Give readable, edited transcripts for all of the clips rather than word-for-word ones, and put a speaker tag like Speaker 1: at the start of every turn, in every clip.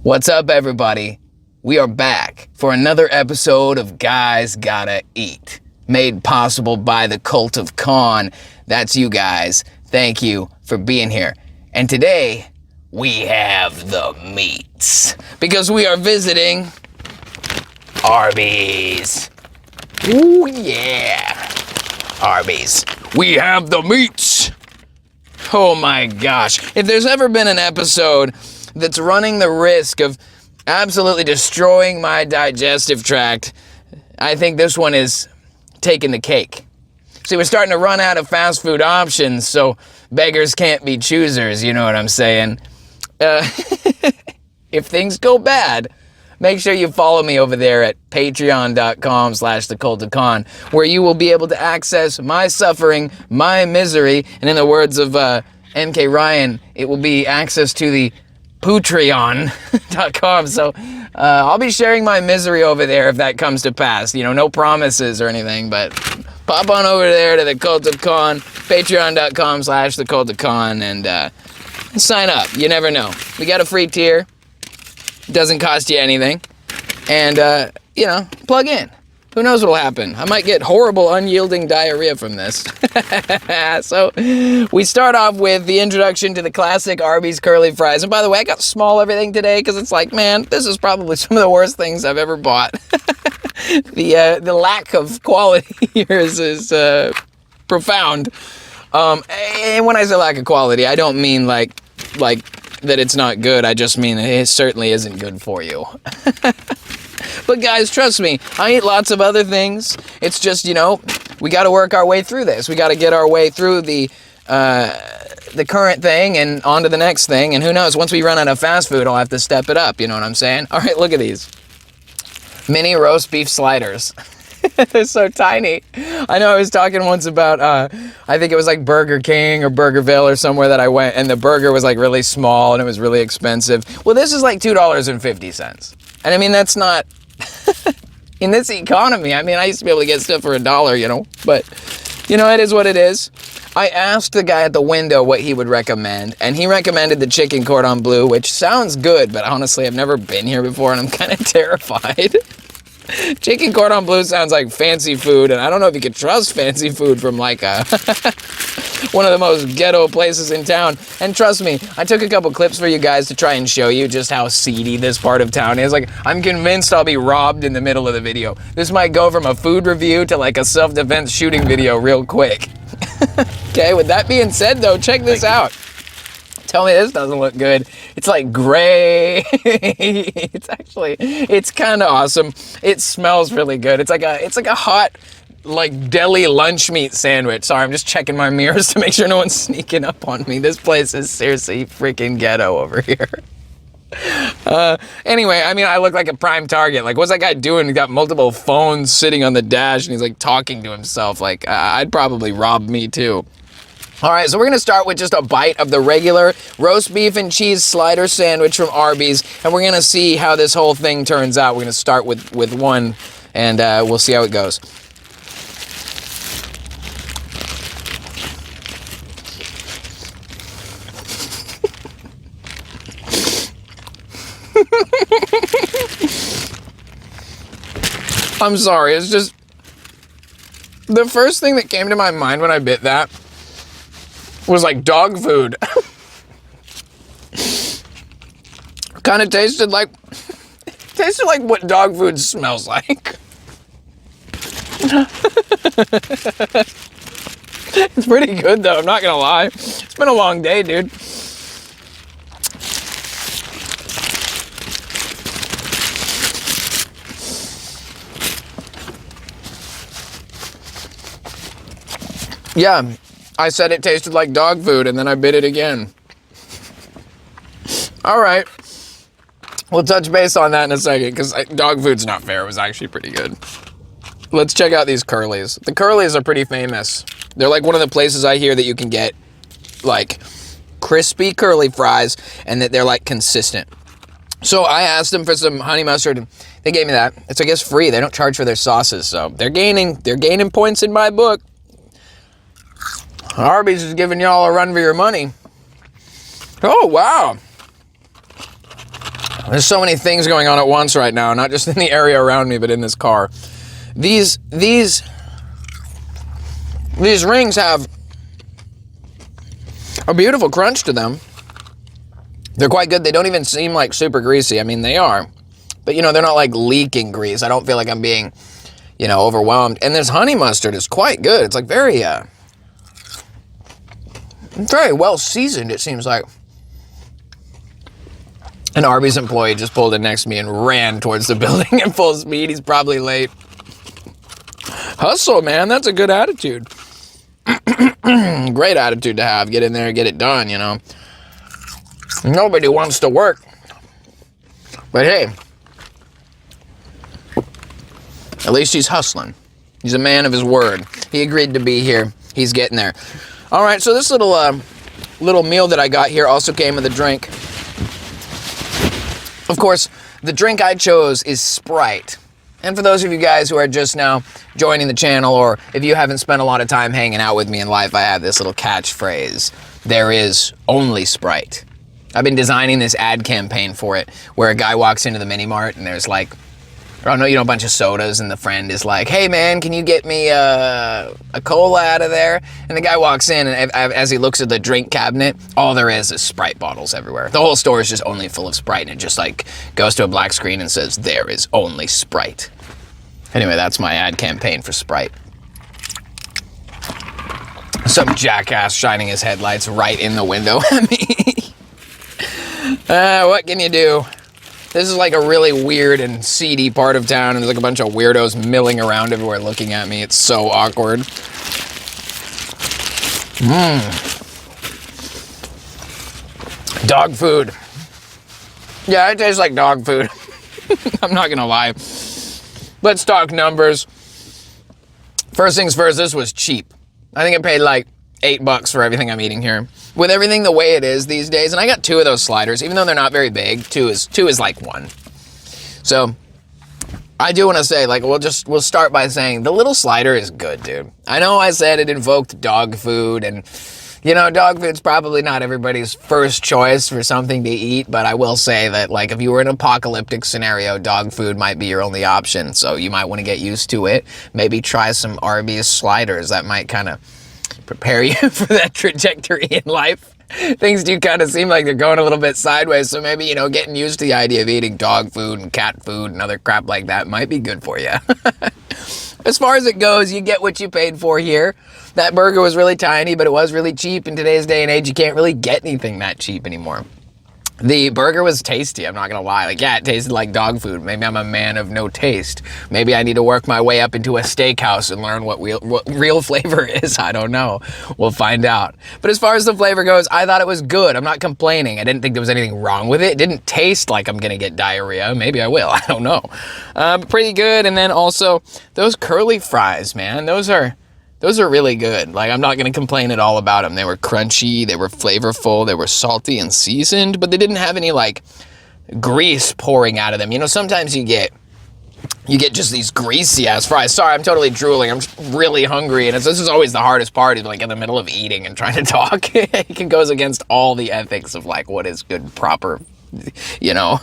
Speaker 1: What's up, everybody? We are back for another episode of Guys Gotta Eat, made possible by the Cult of Con. That's you guys. Thank you for being here. And today, we have the meats, because we are visiting Arby's. Ooh, yeah. Arby's. We have the meats. Oh my gosh. If there's ever been an episode that's running the risk of absolutely destroying my digestive tract, I think this one is taking the cake. See, we're starting to run out of fast food options, so beggars can't be choosers, you know what I'm saying? If things go bad, make sure you follow me over there at patreon.com/thecultofcon, where you will be able to access my suffering, my misery, and in the words of MK Ryan, it will be access to the Patreon.com. So I'll be sharing my misery over there if that comes to pass. You know, no promises or anything, but pop on over there to the Cult of Con, patreon.com/thecultofcon, and sign up. You never know. We got a free tier. Doesn't cost you anything. And, plug in. Who knows what'll happen? I might get horrible, unyielding diarrhea from this. So, we start off with the introduction to the classic Arby's curly fries. And by the way, I got small everything today because it's like, man, this is probably some of the worst things I've ever bought. The lack of quality here is profound. And when I say lack of quality, I don't mean like that it's not good. I just mean it certainly isn't good for you. But guys, trust me, I eat lots of other things. It's just, we got to work our way through this. We got to get our way through the current thing and on to the next thing. And who knows, once we run out of fast food, I'll have to step it up. You know what I'm saying? All right, look at these. Mini roast beef sliders. They're so tiny. I know I was talking once about, I think it was like Burger King or Burgerville or somewhere that I went, and the burger was like really small and it was really expensive. Well, this is like $2.50. And I mean, that's not, in this economy, I mean, I used to be able to get stuff for $1, but, it is what it is. I asked the guy at the window what he would recommend, and he recommended the chicken cordon bleu, which sounds good, but honestly, I've never been here before and I'm kind of terrified. Chicken cordon bleu sounds like fancy food, and I don't know if you can trust fancy food from like one of the most ghetto places in town. And trust me, I took a couple clips for you guys to try and show you just how seedy this part of town is. Like, I'm convinced I'll be robbed in the middle of the video. This might go from a food review to like a self-defense shooting video real quick. Okay, with that being said though, check this out. Tell me this doesn't look good. It's like gray. It's kind of awesome. It smells really good. It's like a hot, like deli lunch meat sandwich. Sorry, I'm just checking my mirrors to make sure no one's sneaking up on me. This place is seriously freaking ghetto over here. Anyway, I mean, I look like a prime target. Like, what's that guy doing? He got multiple phones sitting on the dash and he's like talking to himself. Like, I'd probably rob me too. All right, so we're gonna start with just a bite of the regular roast beef and cheese slider sandwich from Arby's, and we're gonna see how this whole thing turns out. We're gonna start with one, and we'll see how it goes. I'm sorry, it's just the first thing that came to my mind when I bit that was like dog food. Kind of tasted like what dog food smells like. It's pretty good though, I'm not gonna lie. It's been a long day, dude. Yeah, I said it tasted like dog food, and then I bit it again. All right. We'll touch base on that in a second, because dog food's not fair. It was actually pretty good. Let's check out these curlies. The curlies are pretty famous. They're like one of the places I hear that you can get, like, crispy curly fries, and that they're, like, consistent. So I asked them for some honey mustard, and they gave me that. It's, I guess, free. They don't charge for their sauces, so they're gaining points in my book. Arby's is giving y'all a run for your money. Oh, wow. There's so many things going on at once right now, not just in the area around me, but in this car. These rings have a beautiful crunch to them. They're quite good. They don't even seem like super greasy. I mean, they are. But, you know, they're not like leaking grease. I don't feel like I'm being, you know, overwhelmed. And this honey mustard is quite good. It's like very well seasoned, it seems like. An Arby's employee just pulled in next to me and ran towards the building at full speed. He's probably late. Hustle, man. That's a good attitude. Great attitude to have. Get in there, get it done, you know. Nobody wants to work. But hey, at least he's hustling. He's a man of his word. He agreed to be here. He's getting there. All right, so this little meal that I got here also came with a drink. Of course, the drink I chose is Sprite. And for those of you guys who are just now joining the channel, or if you haven't spent a lot of time hanging out with me in life, I have this little catchphrase. There is only Sprite. I've been designing this ad campaign for it, where a guy walks into the mini mart and there's like, I don't know, you know, a bunch of sodas, and the friend is like, hey man, can you get me a cola out of there? And the guy walks in, and as he looks at the drink cabinet, all there is Sprite bottles everywhere. The whole store is just only full of Sprite, and it just like goes to a black screen and says, there is only Sprite. Anyway, that's my ad campaign for Sprite. Some jackass shining his headlights right in the window at me. What can you do? This is like a really weird and seedy part of town, and there's like a bunch of weirdos milling around everywhere looking at me. It's so awkward. Dog food. Yeah, it tastes like dog food. I'm not gonna lie. Let's talk numbers. First things first, this was cheap. I think I paid like $8 for everything I'm eating here. With everything the way it is these days, and I got 2 of those sliders, even though they're not very big. 2 is like 1. So I do want to say, like, we'll start by saying the little slider is good, dude. I know I said it invoked dog food, and you know, dog food's probably not everybody's first choice for something to eat, but I will say that, like, if you were in an apocalyptic scenario, dog food might be your only option, so you might want to get used to it. Maybe try some Arby's sliders. That might kind of prepare you for that trajectory in life. Things do kind of seem like they're going a little bit sideways, so maybe, you know, getting used to the idea of eating dog food and cat food and other crap like that might be good for you. As far as it goes, you get what you paid for here. That burger was really tiny, but it was really cheap. In today's day and age, you can't really get anything that cheap anymore. The burger was tasty, I'm not gonna lie. Like, yeah, it tasted like dog food. Maybe I'm a man of no taste. Maybe I need to work my way up into a steakhouse and learn what real flavor is. I don't know. We'll find out. But as far as the flavor goes, I thought it was good. I'm not complaining. I didn't think there was anything wrong with it. It didn't taste like I'm gonna get diarrhea. Maybe I will, I don't know. But pretty good. And then also, those curly fries, man, those are really good. Like, I'm not going to complain at all about them. They were crunchy, they were flavorful, they were salty and seasoned, but they didn't have any, like, grease pouring out of them. You know, sometimes you get just these greasy-ass fries. Sorry, I'm totally drooling. I'm just really hungry, and this is always the hardest part, is, like, in the middle of eating and trying to talk. It goes against all the ethics of, like, what is good, proper, you know,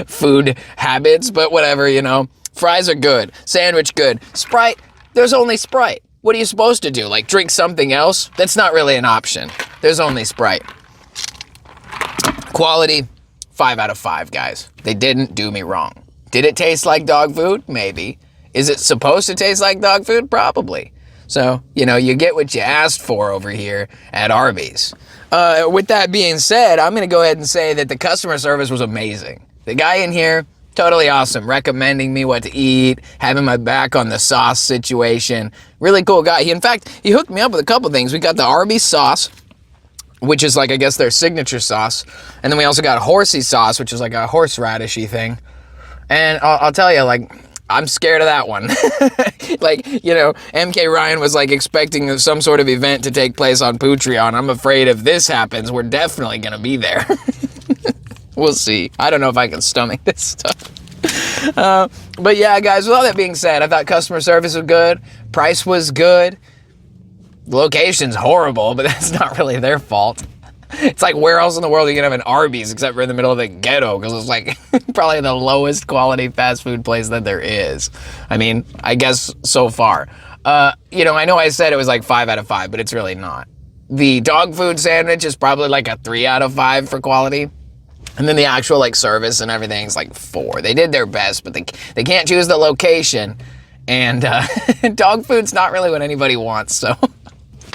Speaker 1: food habits, but whatever, you know. Fries are good. Sandwich good. Sprite, there's only Sprite. What are you supposed to do? Like, drink something else? That's not really an option. There's only Sprite. Quality, 5 out of 5, guys. They didn't do me wrong. Did it taste like dog food? Maybe. Is it supposed to taste like dog food? Probably. So, you know, you get what you asked for over here at Arby's. With that being said, I'm going to go ahead and say that the customer service was amazing. The guy in here, totally awesome, recommending me what to eat, having my back on the sauce situation. Really cool guy. In fact, he hooked me up with a couple things. We got the Arby sauce, which is like, I guess, their signature sauce. And then we also got horsey sauce, which is like a horseradishy thing. And I'll tell you, like, I'm scared of that one. Like, you know, MK Ryan was like expecting some sort of event to take place on Patreon. I'm afraid if this happens, we're definitely going to be there. We'll see. I don't know if I can stomach this stuff. But yeah, guys, with all that being said, I thought customer service was good. Price was good. The location's horrible, but that's not really their fault. It's like, where else in the world are you gonna have an Arby's except for in the middle of the ghetto? Because it's like probably the lowest quality fast food place that there is. I mean, I guess so far. You know I said it was like 5 out of 5, but it's really not. The dog food sandwich is probably like a 3 out of 5 for quality. And then the actual like service and everything's like 4. They did their best, but they can't choose the location. And dog food's not really what anybody wants, so...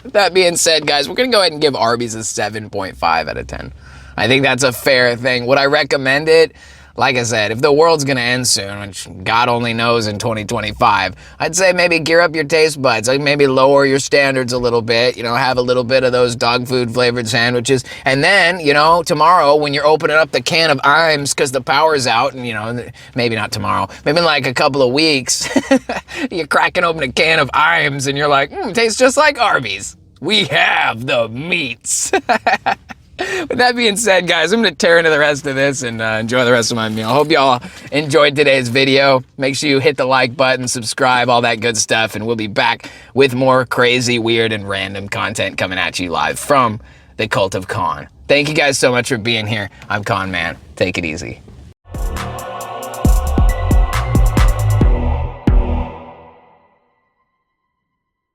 Speaker 1: That being said, guys, we're going to go ahead and give Arby's a 7.5 out of 10. I think that's a fair thing. Would I recommend it? Like I said, if the world's going to end soon, which God only knows in 2025, I'd say maybe gear up your taste buds. Like maybe lower your standards a little bit. You know, have a little bit of those dog food flavored sandwiches. And then, you know, tomorrow when you're opening up the can of Imes because the power's out, and, you know, maybe not tomorrow, maybe in like a couple of weeks, you're cracking open a can of Imes and you're like, tastes just like Arby's. We have the meats. With that being said, guys, I'm going to tear into the rest of this and enjoy the rest of my meal. I hope y'all enjoyed today's video. Make sure you hit the like button, subscribe, all that good stuff, and we'll be back with more crazy, weird, and random content coming at you live from the Cult of Con. Thank you guys so much for being here. I'm Con Man. Take it easy.